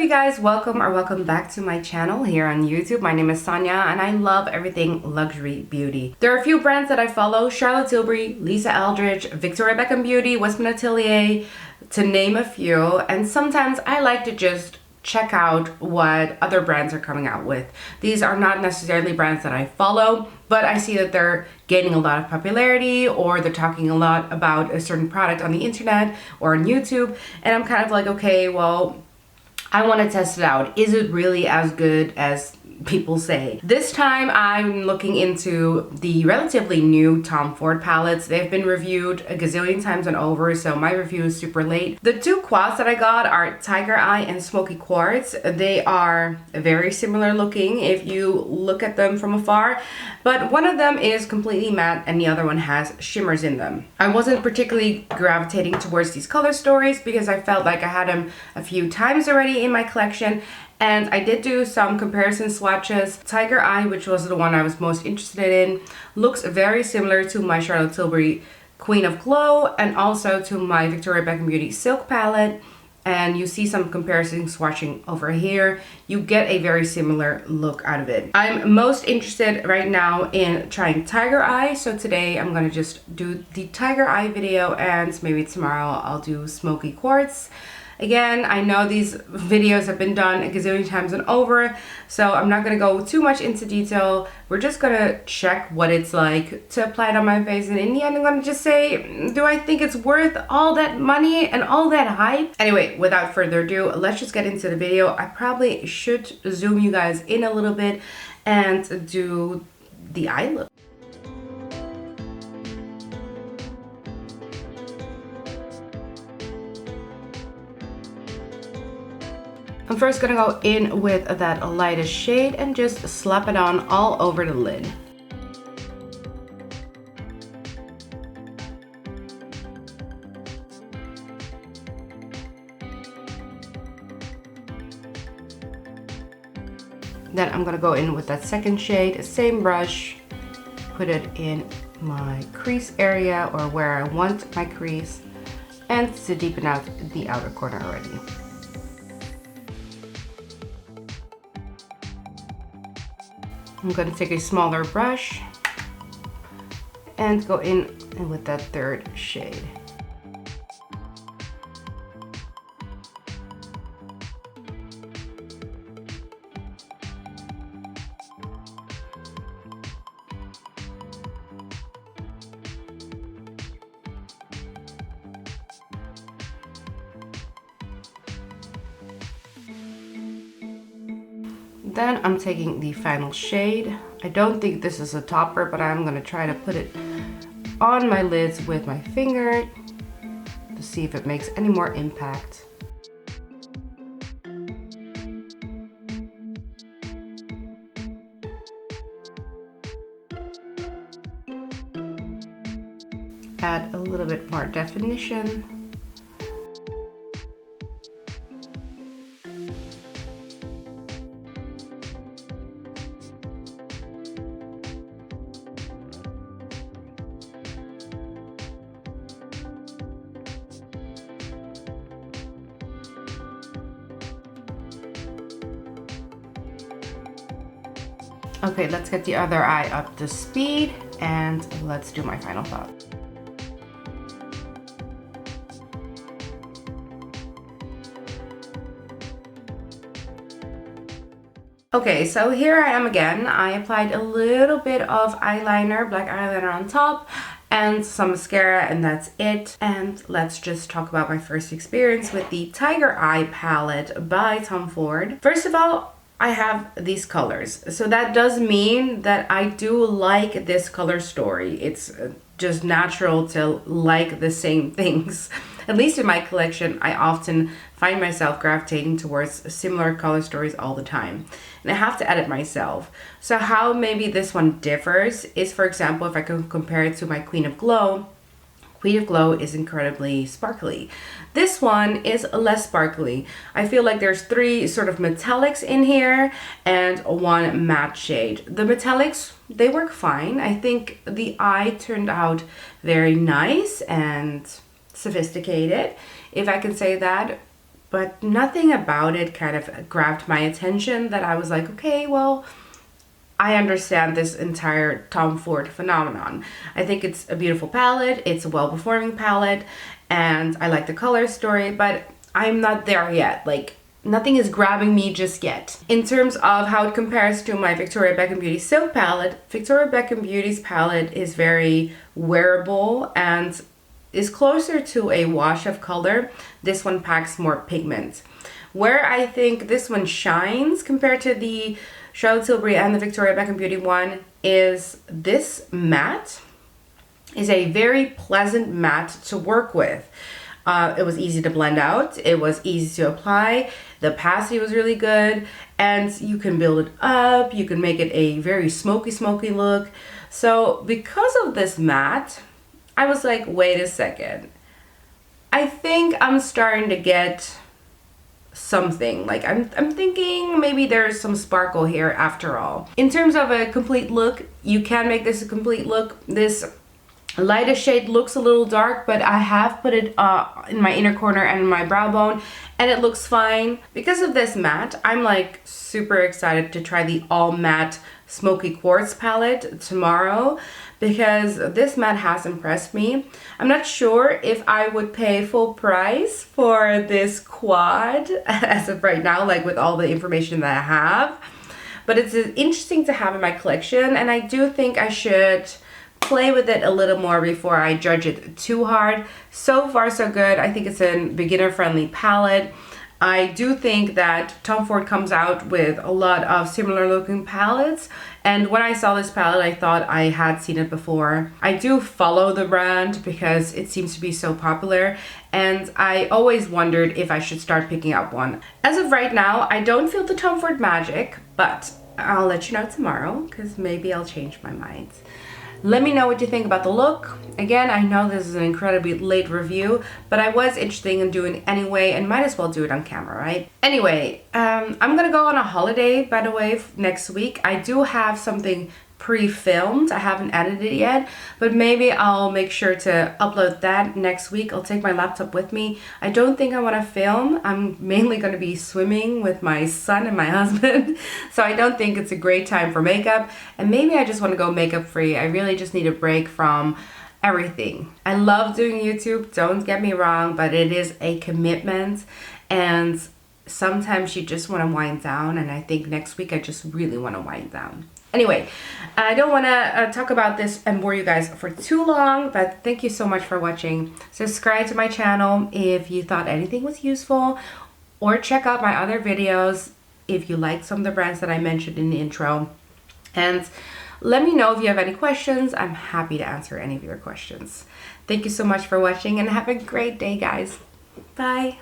you guys? Welcome back to my channel here on YouTube. My name is Sonia and I love everything luxury beauty. There are a few brands that I follow: Charlotte Tilbury, Lisa Eldridge, Victoria Beckham Beauty, Westman Atelier, to name a few. And sometimes I like to just check out what other brands are coming out with. These are not necessarily brands that I follow, but I see that they're gaining a lot of popularity, or they're talking a lot about a certain product on the internet or on YouTube, and I'm kind of like, okay, well, I want to test it out. Is it really as good as people say? This time I'm looking into the relatively new Tom Ford palettes. They've been reviewed a gazillion times and over, so my review is super late. The two quads that I got are Tiger Eye and Smoky Quartz. They are very similar looking if you look at them from afar, but one of them is completely matte and the other one has shimmers in them. I wasn't particularly gravitating towards these color stories because I felt like I had them a few times already in my collection. And I did do some comparison swatches. Tiger Eye, which was the one I was most interested in, looks very similar to my Charlotte Tilbury Queen of Glow and also to my Victoria Beckham Beauty Silk palette. And you see some comparison swatching over here. You get a very similar look out of it. I'm most interested right now in trying Tiger Eye. So today I'm gonna just do the Tiger Eye video, and maybe tomorrow I'll do Smoky Quartz. Again, I know these videos have been done a gazillion times and over, so I'm not going to go too much into detail. We're just going to check what it's like to apply it on my face, and in the end I'm going to just say, do I think it's worth all that money and all that hype? Anyway, without further ado, let's just get into the video. I probably should zoom you guys in a little bit and do the eye look. I'm first gonna go in with that lightest shade and just slap it on all over the lid. Then I'm gonna go in with that second shade, same brush, put it in my crease area or where I want my crease, and to deepen out the outer corner already. I'm going to take a smaller brush and go in with that third shade. Then I'm taking the final shade. I don't think this is a topper, but I'm gonna try to put it on my lids with my finger to see if it makes any more impact. Add a little bit more definition. Okay, let's get the other eye up to speed and let's do my final thought. Okay, so here I am again. I applied a little bit of eyeliner, black eyeliner on top, and some mascara, and that's it. And let's just talk about my first experience with the Tiger Eye palette by Tom Ford. First of all, I have these colors, so that does mean that I do like this color story. It's just natural to like the same things. At least in my collection, I often find myself gravitating towards similar color stories all the time, and I have to edit myself. So how maybe this one differs is, for example, if I can compare it to my Queen of Glow. Queen of Glow is incredibly sparkly. This one is less sparkly. I feel like there's three sort of metallics in here and one matte shade. The metallics, they work fine. I think the eye turned out very nice and sophisticated, if I can say that. but nothing about it kind of grabbed my attention that I was like, okay, well, I understand this entire Tom Ford phenomenon. I think it's a beautiful palette, it's a well-performing palette, and I like the color story, but I'm not there yet. Like, nothing is grabbing me just yet. In terms of how it compares to my Victoria Beckham Beauty Silk palette, Victoria Beckham Beauty's palette is very wearable and is closer to a wash of color. This one packs more pigment. Where I think this one shines compared to the Charlotte Tilbury and the Victoria Beckham Beauty one is this matte is a very pleasant matte to work with. It was easy to blend out, it was easy to apply, the opacity was really good, and you can build it up, you can make it a very smoky look. So because of this matte, I was like, wait a second, I think I'm starting to get something. Like, I'm thinking maybe there's some sparkle here after all. In terms of a complete look, you can make this a complete look. This lighter shade looks a little dark, but I have put it in my inner corner and in my brow bone, and it looks fine. Because of this matte, I'm like super excited to try the all matte smoky quartz palette tomorrow, because this matte has impressed me. I'm not sure if I would pay full price for this quad as of right now, like with all the information that I have, but it's interesting to have in my collection, and I do think I should play with it a little more before I judge it too hard. So far so good. I think it's a beginner friendly palette. I do think that Tom Ford comes out with a lot of similar looking palettes, and when I saw this palette I thought I had seen it before. I do follow the brand because it seems to be so popular, and I always wondered if I should start picking up one. As of right now, I don't feel the Tom Ford magic, but I'll let you know tomorrow because maybe I'll change my mind. Let me know what you think about the look. Again, I know this is an incredibly late review, but I was interested in doing it anyway and might as well do it on camera, right? Anyway, I'm gonna go on a holiday, by the way, next week. I do have something pre-filmed. I haven't edited it yet, but maybe I'll make sure to upload that next week. I'll take my laptop with me. I don't think I want to film. I'm mainly going to be swimming with my son and my husband, so I don't think it's a great time for makeup, and maybe I just want to go makeup free. I really just need a break from everything. I love doing YouTube, don't get me wrong, but it is a commitment, and sometimes you just want to wind down, and I think next week I just really want to wind down. Anyway, I don't want to talk about this and bore you guys for too long, but thank you so much for watching. Subscribe to my channel if you thought anything was useful, or check out my other videos if you liked some of the brands that I mentioned in the intro. And let me know if you have any questions. I'm happy to answer any of your questions. Thank you so much for watching, and have a great day, guys. Bye.